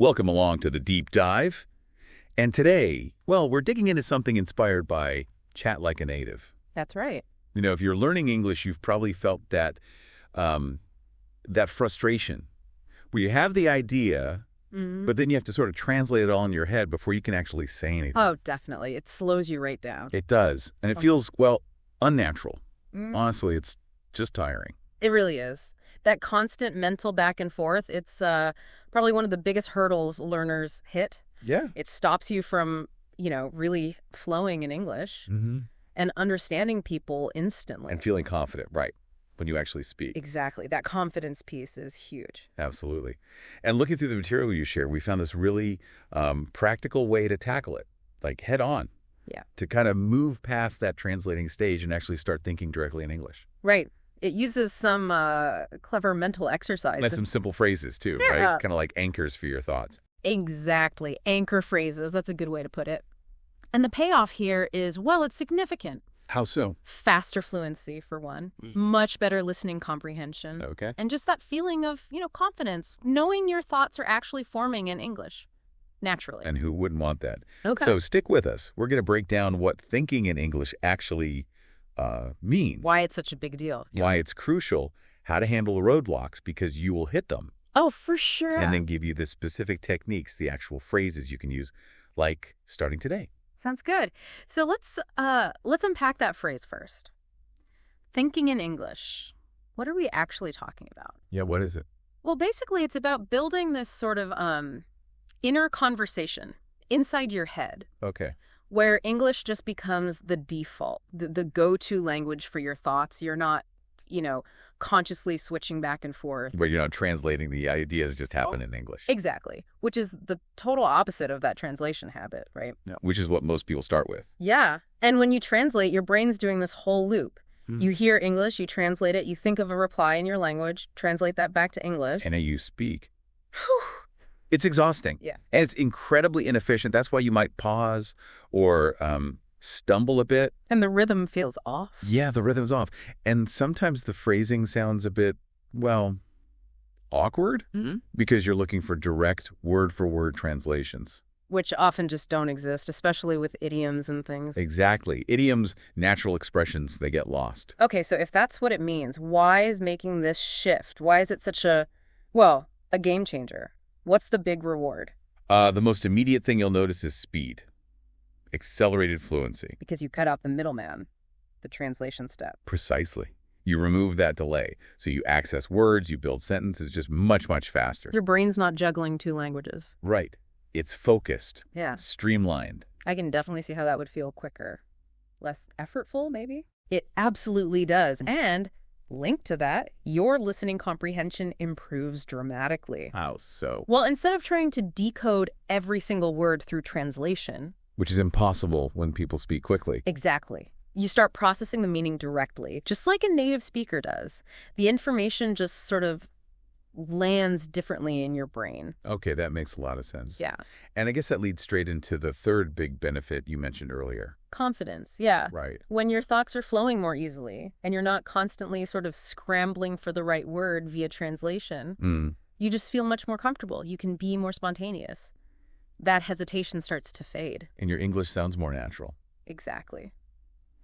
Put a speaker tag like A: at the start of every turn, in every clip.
A: Welcome along to the Deep Dive. And today, well, we're digging into something inspired by Chat Like a Native.
B: That's right.
A: You know, if you're learning English, you've probably felt that that frustration where you have the idea, but then you have to sort of translate it all in your head before you can actually say anything.
B: Oh, definitely. It slows you right down.
A: It does. And it feels, well, unnatural. Honestly, it's just tiring.
B: It really is. That constant mental back and forth, it's probably one of the biggest hurdles learners hit.
A: Yeah.
B: It stops you from, really flowing in English and understanding people instantly.
A: And feeling confident, right, when you actually speak.
B: Exactly. That confidence piece is huge.
A: Absolutely. And looking through the material you share, we found this really practical way to tackle it, like head on.
B: Yeah.
A: To kind of move past that translating stage and actually start thinking directly in English.
B: Right. It uses some clever mental exercise.
A: And some simple phrases, too,
B: Yeah.
A: right? Kind of like anchors for your thoughts.
B: Exactly. Anchor phrases. That's a good way to put it. And the payoff here is, well, it's significant.
A: How so?
B: Faster fluency, for one. Much better listening comprehension.
A: Okay.
B: And just that feeling of, confidence, knowing your thoughts are actually forming in English naturally.
A: And who wouldn't want that?
B: Okay.
A: So stick with us. We're going to break down what thinking in English actually means.
B: Why it's such a big deal.
A: Why it's crucial, how to handle the roadblocks, because you will hit them.
B: Oh, for sure.
A: And then give you the specific techniques, the actual phrases you can use, like starting today.
B: Sounds good. So let's unpack that phrase first. Thinking in English. What are we actually talking about?
A: Yeah, what is it?
B: Well, basically, it's about building this sort of inner conversation inside your head.
A: Okay.
B: Where English just becomes the default, the go-to language for your thoughts. You're not, consciously switching back and forth.
A: Where you're not translating the ideas just happen in English.
B: Exactly. Which is the total opposite of that translation habit, right?
A: Yeah, which is what most people start with.
B: Yeah. And when you translate, your brain's doing this whole loop. You hear English, you translate it, you think of a reply in your language, translate that back to English.
A: And then you speak. It's exhausting.
B: Yeah.
A: And it's incredibly inefficient. That's why you might pause or stumble a bit.
B: And the rhythm feels off.
A: Yeah, the rhythm's off. And sometimes the phrasing sounds a bit, well, awkward because you're looking for direct word-for-word translations.
B: Which often just don't exist, especially with idioms and things.
A: Exactly. Idioms, natural expressions, they get lost.
B: Okay, so if that's what it means, why is making this shift? Why is it such a game changer? What's the big reward?
A: The most immediate thing you'll notice is speed. Accelerated fluency.
B: Because you cut out the middleman, the translation step.
A: Precisely. You remove that delay. So you access words, you build sentences just much, much faster.
B: Your brain's not juggling two languages.
A: Right. It's focused.
B: Yeah.
A: Streamlined.
B: I can definitely see how that would feel quicker. Less effortful, maybe? It absolutely does. And linked to that, your listening comprehension improves dramatically.
A: How so?
B: Well, instead of trying to decode every single word through translation.
A: Which is impossible when people speak quickly.
B: Exactly. You start processing the meaning directly, just like a native speaker does. The information just sort of lands differently in your brain.
A: Okay, that makes a lot of sense.
B: Yeah.
A: And I guess that leads straight into the third big benefit you mentioned earlier.
B: Confidence, yeah.
A: Right.
B: When your thoughts are flowing more easily and you're not constantly sort of scrambling for the right word via translation, you just feel much more comfortable. You can be more spontaneous. That hesitation starts to fade.
A: And your English sounds more natural.
B: Exactly.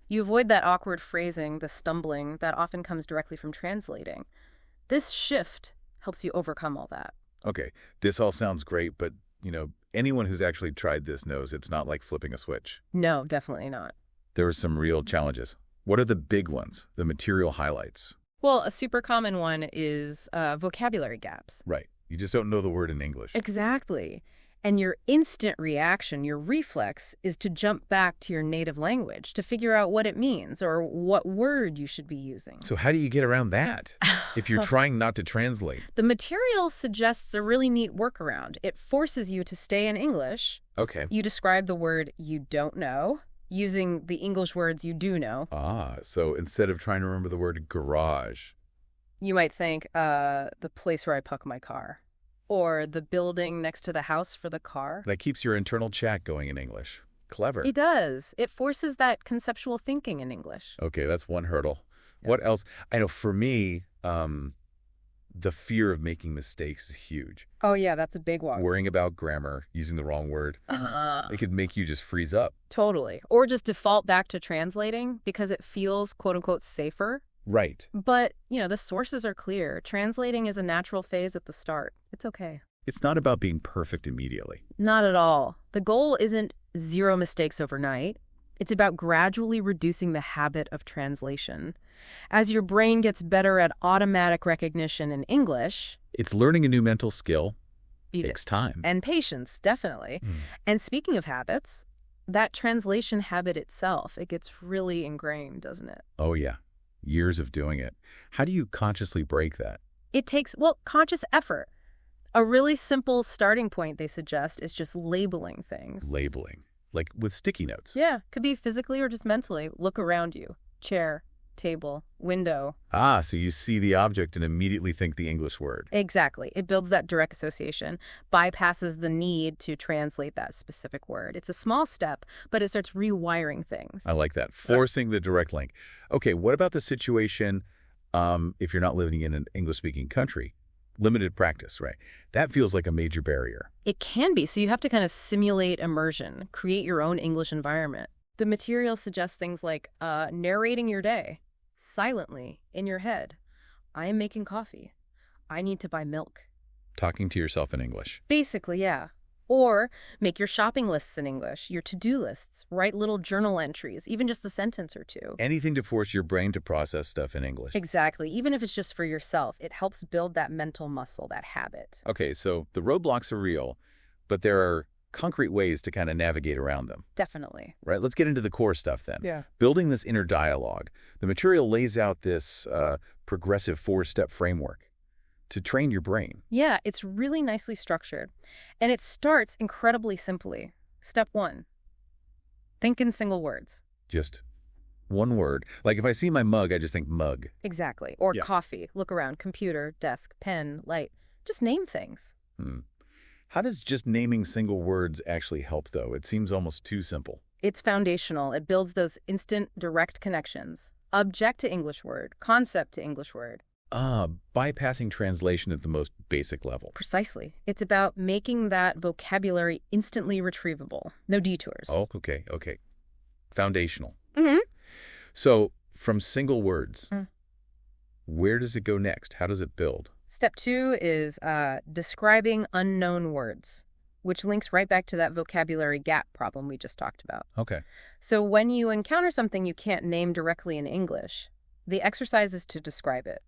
B: You avoid that awkward phrasing, the stumbling that often comes directly from translating. This shift helps you overcome all that.
A: Okay, this all sounds great, but, anyone who's actually tried this knows it's not like flipping a switch.
B: No, definitely not.
A: There are some real challenges. What are the big ones, the material highlights?
B: Well, a super common one is vocabulary gaps.
A: Right. You just don't know the word in English.
B: Exactly. And your instant reaction, your reflex, is to jump back to your native language to figure out what it means or what word you should be using.
A: So how do you get around that if you're trying not to translate?
B: The material suggests a really neat workaround. It forces you to stay in English.
A: Okay.
B: You describe the word you don't know using the English words you do know.
A: So instead of trying to remember the word garage.
B: You might think, the place where I park my car. Or the building next to the house for the car.
A: That keeps your internal chat going in English. Clever.
B: It does. It forces that conceptual thinking in English.
A: Okay, that's one hurdle. Yeah. What else? I know for me, the fear of making mistakes is huge.
B: Oh, yeah, that's a big one.
A: Worrying about grammar, using the wrong word, it could make you just freeze up.
B: Totally. Or just default back to translating because it feels, quote unquote, safer.
A: Right.
B: But, the sources are clear. Translating is a natural phase at the start. It's okay.
A: It's not about being perfect immediately.
B: Not at all. The goal isn't 0 mistakes overnight. It's about gradually reducing the habit of translation. As your brain gets better at automatic recognition in English...
A: It's learning a new mental skill. It takes time.
B: And patience, definitely. And speaking of habits, that translation habit itself, it gets really ingrained, doesn't it?
A: Oh, yeah. Years of doing it. How do you consciously break that?
B: It takes, conscious effort. A really simple starting point, they suggest, is just labeling things.
A: Labeling. Like with sticky notes.
B: Yeah, could be physically or just mentally. Look around you. Chair, table, window.
A: Ah, so you see the object and immediately think the English word.
B: Exactly. It builds that direct association, bypasses the need to translate that specific word. It's a small step, but it starts rewiring things.
A: I like that. Forcing the direct link. Okay, what about the situation if you're not living in an English-speaking country? Limited practice, right? That feels like a major barrier.
B: It can be. So you have to kind of simulate immersion, create your own English environment. The material suggests things like narrating your day silently in your head. I am making coffee. I need to buy milk.
A: Talking to yourself in English.
B: Basically, yeah. Or make your shopping lists in English, your to-do lists, write little journal entries, even just a sentence or two.
A: Anything to force your brain to process stuff in English.
B: Exactly. Even if it's just for yourself, it helps build that mental muscle, that habit.
A: Okay, so the roadblocks are real, but there are concrete ways to kind of navigate around them.
B: Definitely.
A: Right, let's get into the core stuff then.
B: Yeah.
A: Building this inner dialogue. The material lays out this progressive 4-step framework to train your brain.
B: Yeah, it's really nicely structured. And it starts incredibly simply. Step 1, think in single words.
A: Just one word. Like if I see my mug, I just think mug.
B: Exactly. Or coffee. Look around. Computer, desk, pen, light. Just name things.
A: How does just naming single words actually help, though? It seems almost too simple.
B: It's foundational. It builds those instant, direct connections. Object to English word. Concept to English word.
A: Bypassing translation at the most basic level.
B: Precisely. It's about making that vocabulary instantly retrievable. No detours.
A: Oh, okay. Foundational.
B: Mm-hmm.
A: So, from single words, where does it go next? How does it build?
B: Step 2 is describing unknown words, which links right back to that vocabulary gap problem we just talked about.
A: Okay.
B: So when you encounter something you can't name directly in English, the exercise is to describe it.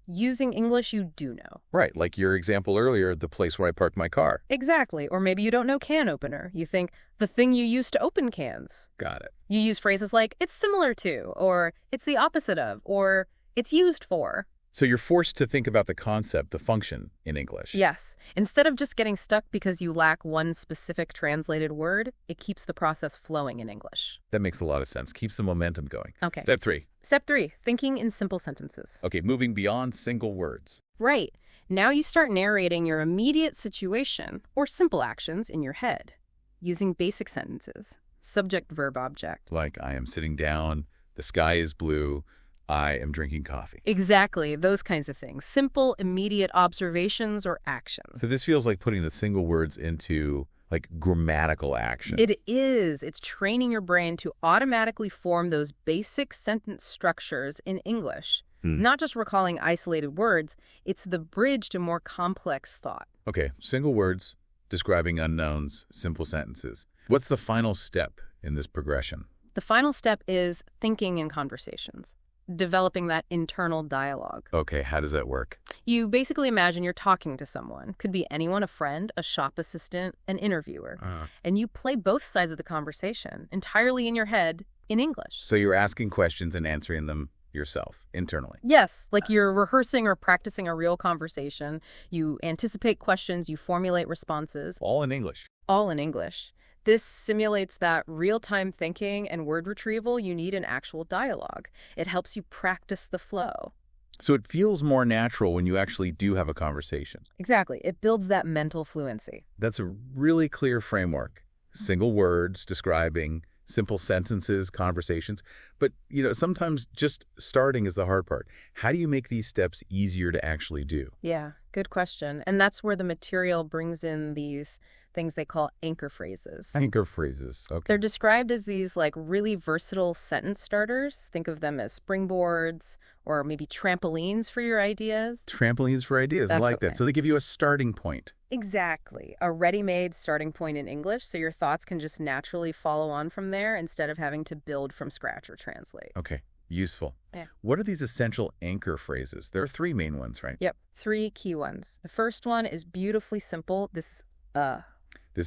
B: Using English you do know.
A: Right, like your example earlier, the place where I parked my car.
B: Exactly. Or maybe you don't know can opener. You think, the thing you use to open cans.
A: Got it.
B: You use phrases like, it's similar to, or it's the opposite of, or it's used for.
A: So you're forced to think about the concept, the function in English.
B: Yes. Instead of just getting stuck because you lack one specific translated word, it keeps the process flowing in English.
A: That makes a lot of sense. Keeps the momentum going.
B: Okay.
A: Step 3.
B: Step 3, thinking in simple sentences.
A: Okay, moving beyond single words.
B: Right. Now you start narrating your immediate situation or simple actions in your head using basic sentences. Subject, verb, object.
A: Like, I am sitting down, the sky is blue, I am drinking coffee.
B: Exactly, those kinds of things. Simple, immediate observations or actions.
A: So this feels like putting the single words into, like, grammatical action.
B: It is. It's training your brain to automatically form those basic sentence structures in English. Not just recalling isolated words, it's the bridge to more complex thought.
A: Okay, single words, describing unknowns, simple sentences. What's the final step in this progression?
B: The final step is thinking in conversations. Developing that internal dialogue.
A: Okay, how does that work?
B: You basically imagine you're talking to someone. Could be anyone, a friend, a shop assistant, an interviewer. And you play both sides of the conversation entirely in your head in English.
A: So you're asking questions and answering them yourself, internally.
B: Yes, like you're rehearsing or practicing a real conversation. You anticipate questions, you formulate responses.
A: All in English.
B: All in English. This simulates that real-time thinking and word retrieval you need in actual dialogue. It helps you practice the flow.
A: So it feels more natural when you actually do have a conversation.
B: Exactly. It builds that mental fluency.
A: That's a really clear framework. Single words describing simple sentences, conversations. But, sometimes just starting is the hard part. How do you make these steps easier to actually do?
B: Yeah, good question. And that's where the material brings in these things they call anchor phrases.
A: Anchor phrases. Okay.
B: They're described as these really versatile sentence starters. Think of them as springboards or maybe trampolines for your ideas.
A: Trampolines for ideas. I like that. So they give you a starting point.
B: Exactly. A ready-made starting point in English, so your thoughts can just naturally follow on from there instead of having to build from scratch or translate.
A: Okay. Useful.
B: Yeah.
A: What are these essential anchor phrases? There are 3 main ones, right?
B: Yep. 3 key ones. The first one is beautifully simple.
A: This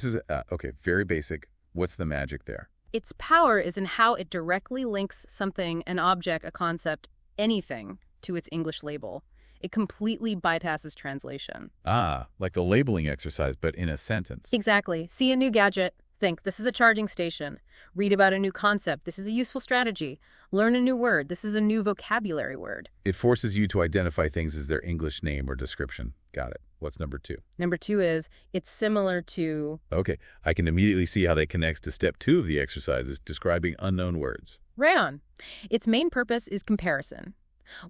A: is, okay, very basic. What's the magic there?
B: Its power is in how it directly links something, an object, a concept, anything, to its English label. It completely bypasses translation.
A: Like the labeling exercise, but in a sentence.
B: Exactly. See a new gadget. Think, this is a charging station. Read about a new concept. This is a useful strategy. Learn a new word. This is a new vocabulary word.
A: It forces you to identify things as their English name or description. Got it. What's number 2?
B: Number 2 is, it's similar to...
A: Okay, I can immediately see how that connects to step 2 of the exercises, describing unknown words.
B: Right on. Its main purpose is comparison.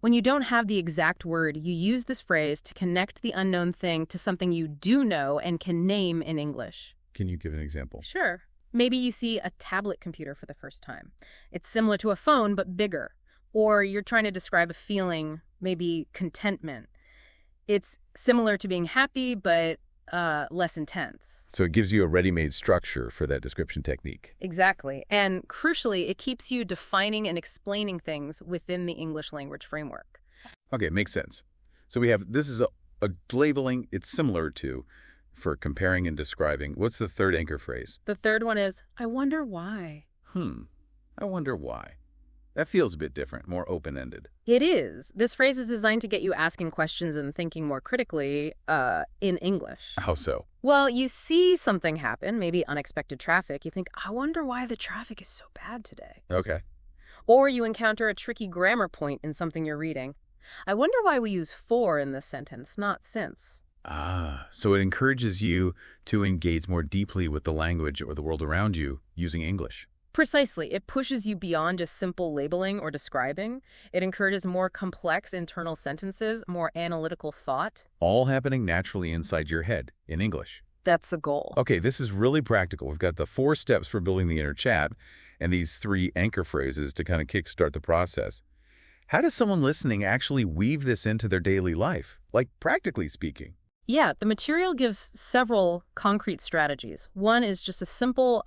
B: When you don't have the exact word, you use this phrase to connect the unknown thing to something you do know and can name in English.
A: Can you give an example?
B: Sure. Maybe you see a tablet computer for the first time. It's similar to a phone, but bigger. Or you're trying to describe a feeling, maybe contentment. It's similar to being happy, but less intense.
A: So it gives you a ready-made structure for that description technique.
B: Exactly. And crucially, it keeps you defining and explaining things within the English language framework.
A: Okay, makes sense. So this is a labeling. It's similar to, for comparing and describing. What's the third anchor phrase?
B: The third one is, I wonder why.
A: I wonder why. That feels a bit different, more open-ended.
B: It is. This phrase is designed to get you asking questions and thinking more critically in English.
A: How so?
B: Well, you see something happen, maybe unexpected traffic. You think, I wonder why the traffic is so bad today.
A: Okay.
B: Or you encounter a tricky grammar point in something you're reading. I wonder why we use for in this sentence, not since.
A: So it encourages you to engage more deeply with the language or the world around you using English.
B: Precisely. It pushes you beyond just simple labeling or describing. It encourages more complex internal sentences, more analytical thought.
A: All happening naturally inside your head in English.
B: That's the goal.
A: Okay, this is really practical. We've got the 4 steps for building the inner chat and these 3 anchor phrases to kind of kickstart the process. How does someone listening actually weave this into their daily life, like practically speaking?
B: Yeah, the material gives several concrete strategies. One is just a simple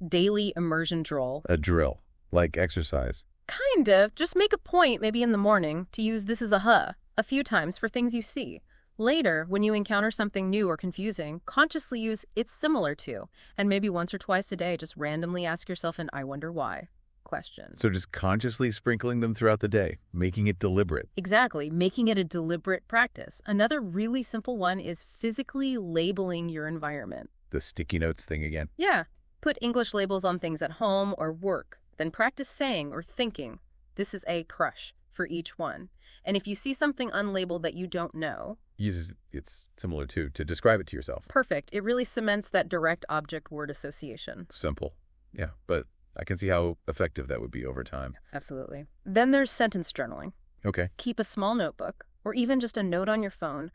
B: daily immersion drill.
A: A drill, like exercise.
B: Kind of. Just make a point, maybe in the morning, to use this as a few times for things you see. Later, when you encounter something new or confusing, consciously use it's similar to, and maybe once or twice a day, just randomly ask yourself an I wonder why question.
A: So just consciously sprinkling them throughout the day, making it deliberate.
B: Exactly, making it a deliberate practice. Another really simple one is physically labeling your environment.
A: The sticky notes thing again.
B: Yeah. Put English labels on things at home or work. Then practice saying or thinking, this is a crush for each one. And if you see something unlabeled that you don't know...
A: It's similar to describe it to yourself.
B: Perfect. It really cements that direct object-word association.
A: Simple. Yeah, but I can see how effective that would be over time.
B: Absolutely. Then there's sentence journaling.
A: Okay.
B: Keep a small notebook, or even just a note on your phone,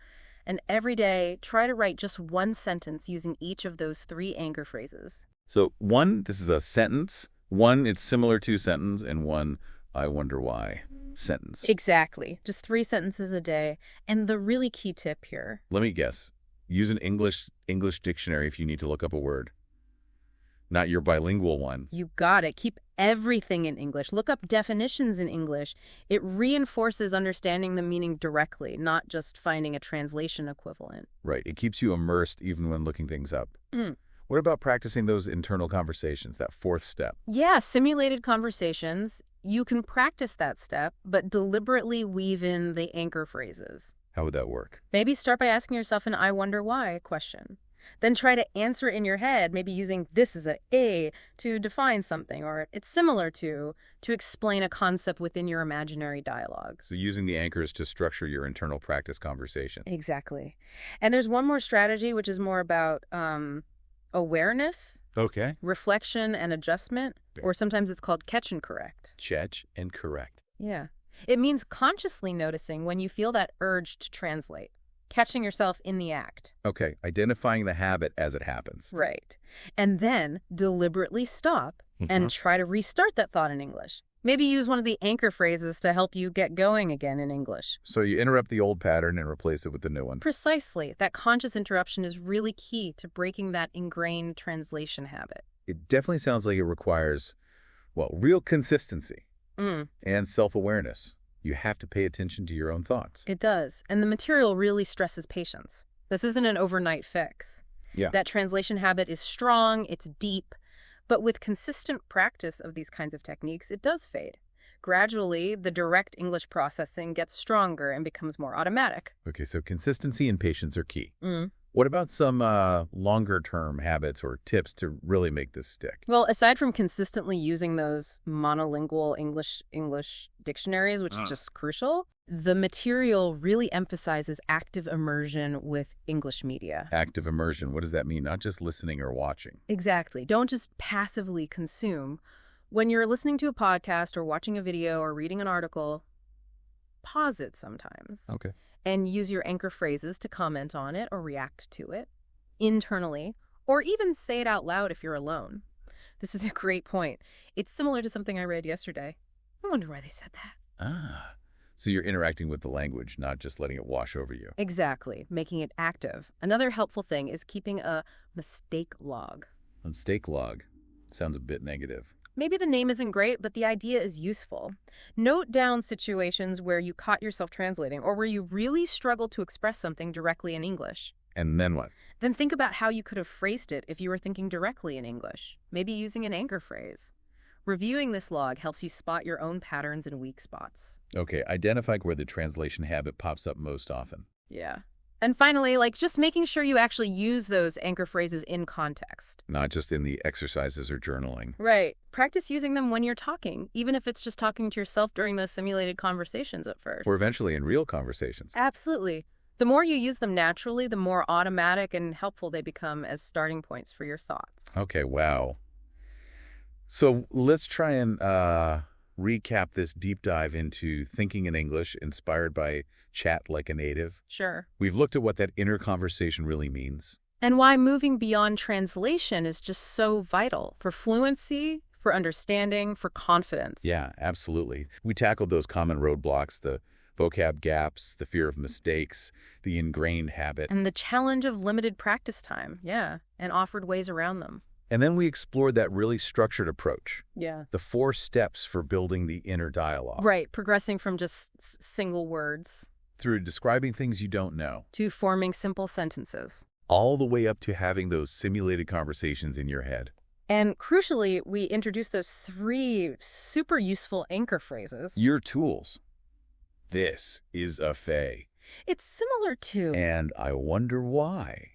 B: and every day try to write just one sentence using each of those 3 anchor phrases.
A: So 1, this is a sentence. 1, it's similar to sentence, and 1, I wonder why sentence.
B: Exactly. Just 3 sentences a day. And the really key tip here.
A: Let me guess. Use an English dictionary if you need to look up a word. Not your bilingual one.
B: You got it. Keep everything in English. Look up definitions in English. It reinforces understanding the meaning directly, not just finding a translation equivalent.
A: Right. It keeps you immersed even when looking things up. What about practicing those internal conversations, that 4th step?
B: Yeah, simulated conversations. You can practice that step, but deliberately weave in the anchor phrases.
A: How would that work?
B: Maybe start by asking yourself an I wonder why question. Then try to answer it in your head, maybe using this as a to define something, or it's similar to explain a concept within your imaginary dialogue.
A: So using the anchors to structure your internal practice conversation.
B: Exactly. And there's one more strategy, which is more about awareness.
A: Okay.
B: reflection and adjustment, or sometimes it's called catch and correct.
A: Catch and correct.
B: Yeah. It means consciously noticing when you feel that urge to translate, catching yourself in the act.
A: Okay, identifying the habit as it happens.
B: Right. And then deliberately stop and try to restart that thought in English. Maybe use one of the anchor phrases to help you get going again in English.
A: So you interrupt the old pattern and replace it with the new one.
B: Precisely. That conscious interruption is really key to breaking that ingrained translation habit.
A: It definitely sounds like it requires, well, real consistency and self-awareness. You have to pay attention to your own thoughts.
B: It does. And the material really stresses patience. This isn't an overnight fix.
A: Yeah.
B: That translation habit is strong, it's deep, but with consistent practice of these kinds of techniques, it does fade. Gradually, the direct English processing gets stronger and becomes more automatic.
A: Okay, so consistency and patience are key. What about some longer-term habits or tips to really make this stick?
B: Well, aside from consistently using those monolingual English dictionaries, which is just crucial, the material really emphasizes active immersion with English media.
A: Active immersion, what does that mean? Not just listening or watching.
B: Exactly. Don't just passively consume. When you're listening to a podcast or watching a video or reading an article, pause it sometimes.
A: Okay.
B: And use your anchor phrases to comment on it or react to it internally, or even say it out loud if you're alone. This is a great point. It's similar to something I read yesterday. I wonder why they said that.
A: So you're interacting with the language, not just letting it wash over you.
B: Exactly, making it active. Another helpful thing is keeping a mistake log.
A: Mistake log. Sounds a bit negative.
B: Maybe the name isn't great, but the idea is useful. Note down situations where you caught yourself translating or where you really struggled to express something directly in English.
A: And then what?
B: Then think about how you could have phrased it if you were thinking directly in English, maybe using an anchor phrase. Reviewing this log helps you spot your own patterns and weak spots.
A: Okay, identify where the translation habit pops up most often.
B: Yeah. And finally, just making sure you actually use those anchor phrases in context.
A: Not just in the exercises or journaling.
B: Right. Practice using them when you're talking, even if it's just talking to yourself during those simulated conversations at first.
A: Or eventually in real conversations.
B: Absolutely. The more you use them naturally, the more automatic and helpful they become as starting points for your thoughts.
A: Okay, wow. So let's try and recap this deep dive into thinking in English inspired by chat like a native.
B: Sure.
A: We've looked at what that inner conversation really means.
B: And why moving beyond translation is just so vital for fluency, for understanding, for confidence.
A: Yeah, absolutely. We tackled those common roadblocks, the vocab gaps, the fear of mistakes, the ingrained habit.
B: And the challenge of limited practice time, and offered ways around them.
A: And then we explored that really structured approach.
B: Yeah.
A: The 4 steps for building the inner dialogue.
B: Right, progressing from just single words
A: Through describing things you don't know.
B: to forming simple sentences.
A: All the way up to having those simulated conversations in your head.
B: And crucially, we introduced those 3 super useful anchor phrases.
A: Your tools. This is a fay.
B: It's similar to...
A: And I wonder why.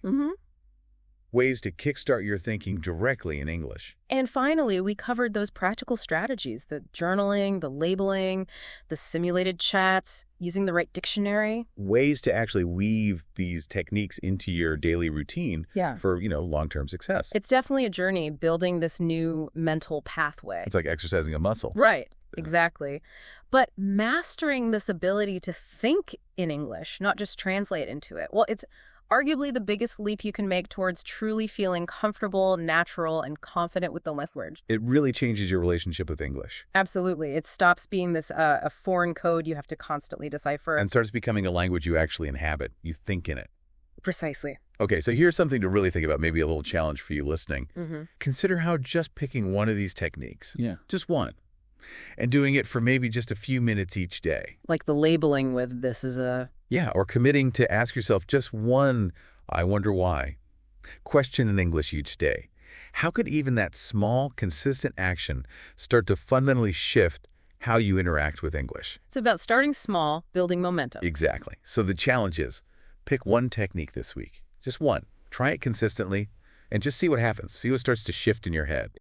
A: Ways to kickstart your thinking directly in English.
B: And finally, we covered those practical strategies, the journaling, the labeling, the simulated chats, using the right dictionary.
A: Ways to actually weave these techniques into your daily routine for, long-term success.
B: It's definitely a journey building this new mental pathway.
A: It's like exercising a muscle.
B: Right, exactly. But mastering this ability to think in English, not just translate into it, well, it's arguably the biggest leap you can make towards truly feeling comfortable, natural, and confident with the language.
A: It really changes your relationship with English.
B: Absolutely. It stops being this a foreign code you have to constantly decipher.
A: And starts becoming a language you actually inhabit. You think in it.
B: Precisely.
A: Okay, so here's something to really think about, maybe a little challenge for you listening. Consider how just picking one of these techniques, just one, and doing it for maybe just a few minutes each day.
B: Like the labeling with this is a...
A: Yeah, or committing to ask yourself just one, I wonder why, question in English each day. How could even that small, consistent action start to fundamentally shift how you interact with English?
B: It's about starting small, building momentum.
A: Exactly. So the challenge is, pick one technique this week. Just one. Try it consistently and just see what happens. See what starts to shift in your head.